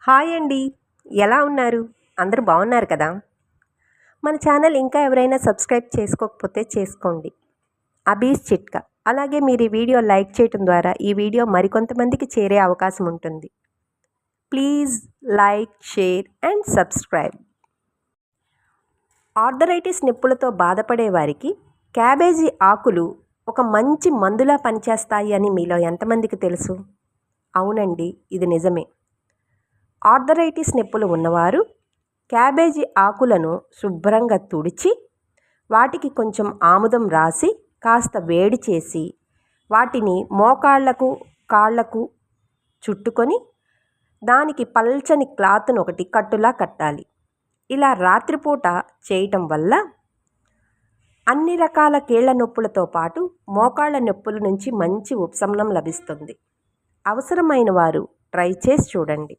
Hi అండి. ఎలా ఉన్నారు? అందరూ బాగున్నారు కదా? మన ఛానల్ ఇంకా ఎవరైనా సబ్స్క్రైబ్ చేసుకోకపోతే చేసుకోండి. అబీస్ చిట్కా. అలాగే మీరు ఈ వీడియో లైక్ చేయటం ద్వారా ఈ వీడియో మరికొంతమందికి చేరే అవకాశం ఉంటుంది. Please like, share and subscribe. Arthritis నొప్పులతో బాధపడే వారికి క్యాబేజీ ఆకులు ఒక మంచి మందులా పనిచేస్తాయి అని మీలో ఎంతమందికి తెలుసు? అవునండి, ఇది నిజమే. ఆర్థరైటిస్ నొప్పులు ఉన్నవారు క్యాబేజీ ఆకులను శుభ్రంగా తుడిచి వాటికి కొంచెం ఆముదం రాసి కాస్త వేడి చేసి వాటిని మోకాళ్లకు కాళ్లకు చుట్టుకొని దానికి పల్చని క్లాత్ను ఒకటి కట్టులా కట్టాలి. ఇలా రాత్రిపూట చేయటం వల్ల అన్ని రకాల కీళ్ల నొప్పులతో పాటు మోకాళ్ల నొప్పుల నుంచి మంచి ఉపశమనం లభిస్తుంది. అవసరమైన వారు ట్రై చేసి చూడండి.